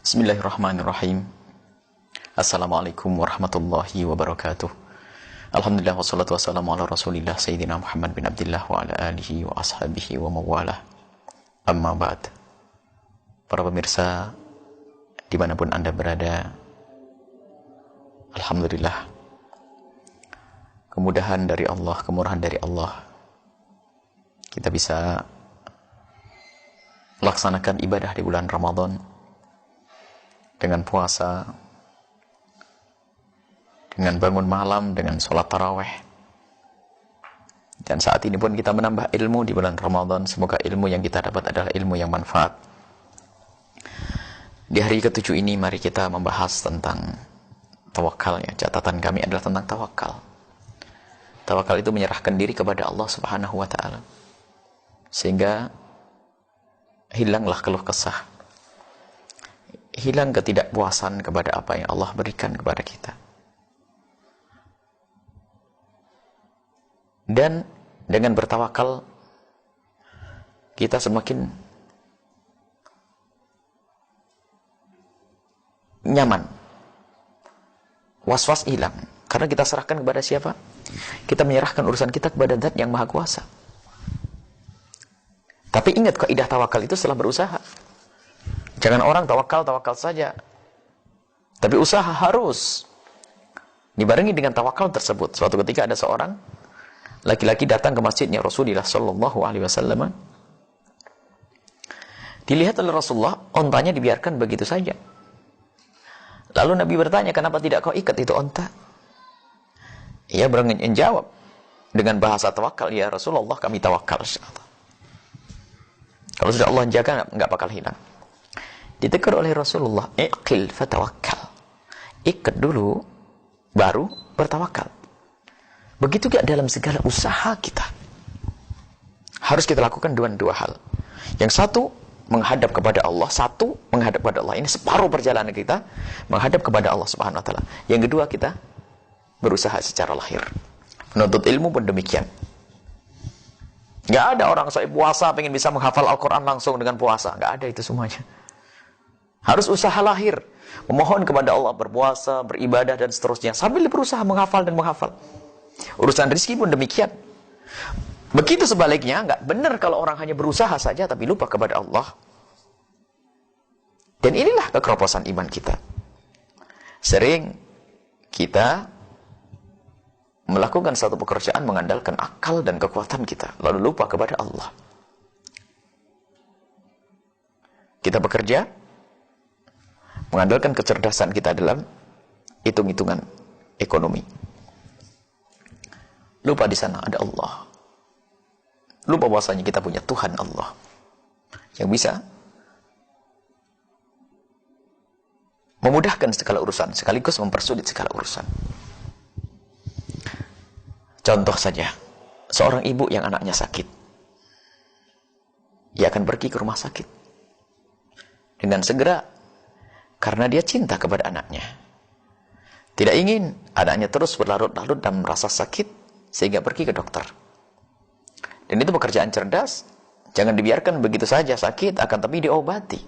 Bismillahirrahmanirrahim. Assalamualaikum warahmatullahi wabarakatuh. Alhamdulillah wassalatu wassalamu ala rasulillah Sayyidina Muhammad bin Abdillah wa ala alihi wa ashabihi wa mawalah. Amma ba'd. Para pemirsa dimanapun Anda berada, Alhamdulillah, kemudahan dari Allah, kemurahan dari Allah, kita bisa melaksanakan ibadah di bulan Ramadan dengan puasa, dengan bangun malam, dengan sholat taraweh. Dan saat ini pun kita menambah ilmu di bulan Ramadan. Semoga ilmu yang kita dapat adalah ilmu yang manfaat. Di hari ke-7 ini mari kita membahas tentang tawakalnya. Catatan kami adalah tentang tawakal. Tawakal itu menyerahkan diri kepada Allah Subhanahu wa ta'ala, sehingga hilanglah keluh kesah, hilang ketidakpuasan kepada apa yang Allah berikan kepada kita. Dan dengan bertawakal, kita semakin nyaman. Was-was hilang. Karena kita serahkan kepada siapa? Kita menyerahkan urusan kita kepada Zat yang Maha Kuasa. Tapi ingat, kaidah tawakal itu setelah berusaha. Jangan orang tawakal saja. Tapi usaha harus dibarengi dengan tawakal tersebut. Suatu ketika ada seorang laki-laki datang ke masjidnya Rasulullah sallallahu alaihi wasallam. Dilihat oleh Rasulullah, ontanya dibiarkan begitu saja. Lalu Nabi bertanya, kenapa tidak kau ikat itu onta? Ia menjawab dengan bahasa tawakal, ya Rasulullah, kami tawakal. Kalau sudah Allah jaga, enggak bakal hilang. Ditegur oleh Rasulullah, iqil fatawakkal. Ikat dulu, baru bertawakal. Begitu juga dalam segala usaha kita. Harus kita lakukan dua hal. Yang satu, menghadap kepada Allah. Satu, menghadap kepada Allah. Ini separuh perjalanan kita, menghadap kepada Allah Subhanahu wa ta'ala. Yang kedua, kita berusaha secara lahir. Menuntut ilmu pun demikian. Nggak ada orang saya puasa pengen bisa menghafal Al-Quran langsung dengan puasa. Nggak ada itu semuanya. Harus usaha lahir, memohon kepada Allah, berpuasa, beribadah, dan seterusnya, sambil berusaha menghafal dan menghafal. Urusan rezeki pun demikian. Begitu sebaliknya, nggak benar kalau orang hanya berusaha saja, tapi lupa kepada Allah. Dan inilah kekeroposan iman kita. Sering kita melakukan satu pekerjaan mengandalkan akal dan kekuatan kita, lalu lupa kepada Allah. Kita bekerja mengandalkan kecerdasan kita dalam hitung-hitungan ekonomi. Lupa di sana ada Allah. Lupa bahwasanya kita punya Tuhan Allah yang bisa memudahkan segala urusan sekaligus mempersulit segala urusan. Contoh saja, seorang ibu yang anaknya sakit. Ia akan pergi ke rumah sakit dengan segera, karena dia cinta kepada anaknya. Tidak ingin anaknya terus berlarut-larut dan merasa sakit, sehingga pergi ke dokter. Dan itu pekerjaan cerdas. Jangan dibiarkan begitu saja sakit, akan tapi diobati.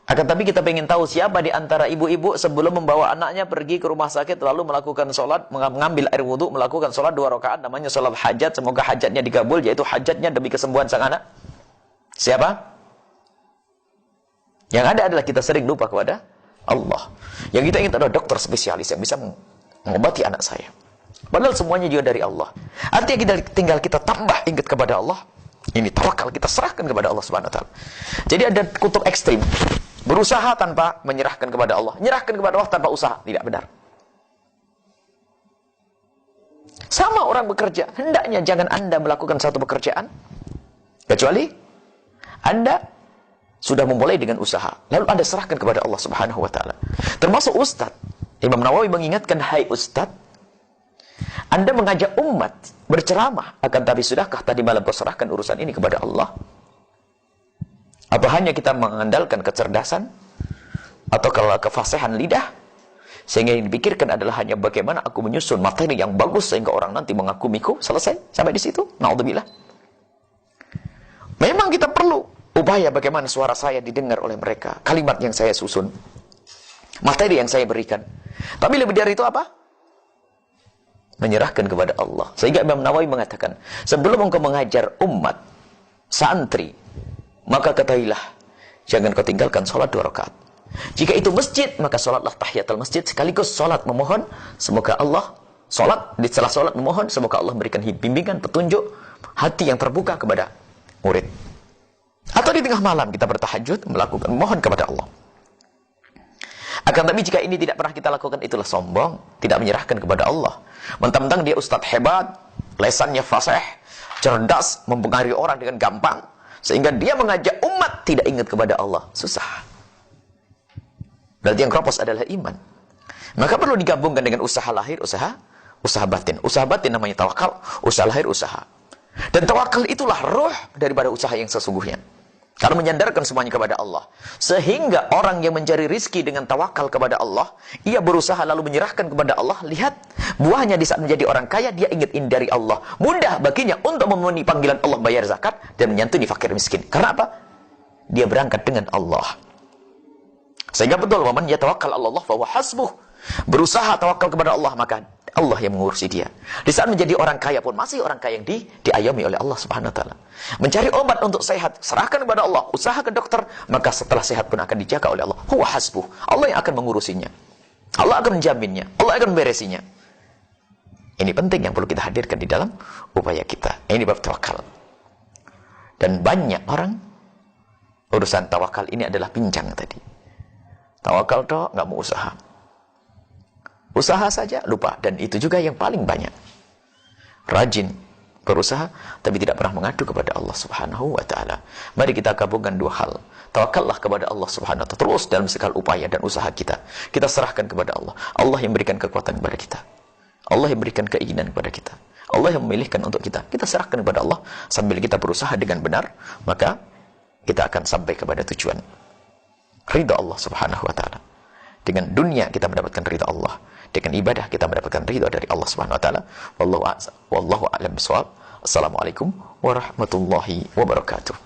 Akan tapi kita ingin tahu siapa di antara ibu-ibu sebelum membawa anaknya pergi ke rumah sakit, lalu melakukan sholat, mengambil air wudhu, melakukan sholat 2 rakaat, namanya sholat hajat, semoga hajatnya dikabul, yaitu hajatnya demi kesembuhan sang anak. Siapa? Yang ada adalah kita sering lupa kepada Allah. Yang kita ingin adalah dokter spesialis yang bisa mengobati anak saya. Padahal semuanya juga dari Allah. Artinya tinggal kita tambah ingat kepada Allah. Ini tawakal, kita serahkan kepada Allah Subhanahu wa ta'ala. Jadi ada kutub ekstrim. Berusaha tanpa menyerahkan kepada Allah. Menyerahkan kepada Allah tanpa usaha. Tidak benar. Sama orang bekerja. Hendaknya jangan Anda melakukan satu pekerjaan, kecuali Anda sudah memulai dengan usaha, lalu Anda serahkan kepada Allah Subhanahu wa ta'ala. Termasuk Ustaz. Imam Nawawi mengingatkan, hai Ustaz, Anda mengajak umat berceramah, akan tapi sudahkah tadi malam berserahkan urusan ini kepada Allah? Atau hanya kita mengandalkan kecerdasan atau kalau kefasihan lidah, sehingga yang dipikirkan adalah hanya bagaimana aku menyusun materi yang bagus sehingga orang nanti mengagumiku. Selesai sampai di situ. Naudzubillah. Memang kita perlu upaya bagaimana suara saya didengar oleh mereka, kalimat yang saya susun, materi yang saya berikan. Tapi lebih dari itu apa? Menyerahkan kepada Allah. Sehingga Imam Nawawi mengatakan, sebelum engkau mengajar umat, santri, maka ketahuilah, jangan kau tinggalkan sholat 2 rakaat. Jika itu masjid, maka sholatlah tahiyatul masjid, sekaligus sholat memohon, semoga Allah, sholat, di setelah sholat memohon, semoga Allah berikan bimbingan, petunjuk, hati yang terbuka kepada murid. Atau di tengah malam kita bertahajud, melakukan mohon kepada Allah. Akan tapi jika ini tidak pernah kita lakukan, itulah sombong, tidak menyerahkan kepada Allah. Mentang-mentang dia ustadz hebat, lesannya fasih, cerdas, mempengaruhi orang dengan gampang, sehingga dia mengajak umat tidak ingat kepada Allah. Susah. Berarti yang keropos adalah iman. Maka perlu digabungkan dengan usaha lahir, usaha batin. Usaha batin namanya tawakal, usaha lahir, usaha. Dan tawakal itulah roh daripada usaha yang sesungguhnya. Karena menyandarkan semuanya kepada Allah. Sehingga orang yang mencari rizki dengan tawakal kepada Allah, ia berusaha lalu menyerahkan kepada Allah. Lihat, buahnya di saat menjadi orang kaya, dia ingat dari Allah. Mudah baginya untuk memenuhi panggilan Allah bayar zakat dan menyantuni fakir miskin. Karena apa? Dia berangkat dengan Allah. Sehingga betul, waman yatawakkal 'ala Allah fa huwa hasbuh. Berusaha tawakal kepada Allah, maka Allah yang mengurusi dia. Di saat menjadi orang kaya pun masih orang kaya yang diayomi oleh Allah Subhanahu wa taala. Mencari obat untuk sehat, serahkan kepada Allah, usaha ke dokter, maka setelah sehat pun akan dijaga oleh Allah. Huwa hasbuh. Allah yang akan mengurusinya. Allah akan menjaminnya, Allah akan memberesinya. Ini penting yang perlu kita hadirkan di dalam upaya kita. Ini bab tawakal. Dan banyak orang urusan tawakal ini adalah pincang tadi. Tawakal toh nggak mau usaha. Usaha saja lupa, dan itu juga yang paling banyak. Rajin berusaha tapi tidak pernah mengadu kepada Allah Subhanahu wa taala. Mari kita gabungkan 2 hal. Tawakallah kepada Allah Subhanahu wa taala terus dalam segala upaya dan usaha kita. Kita serahkan kepada Allah. Allah yang berikan kekuatan kepada kita. Allah yang berikan keinginan kepada kita. Allah yang memilihkan untuk kita. Kita serahkan kepada Allah sambil kita berusaha dengan benar, maka kita akan sampai kepada tujuan. Ridha Allah Subhanahu wa taala. Dengan dunia kita mendapatkan ridha Allah, dengan ibadah kita mendapatkan ridha dari Allah Subhanahu wa taala. Wallahu a'lam bishawab. Assalamualaikum warahmatullahi wabarakatuh.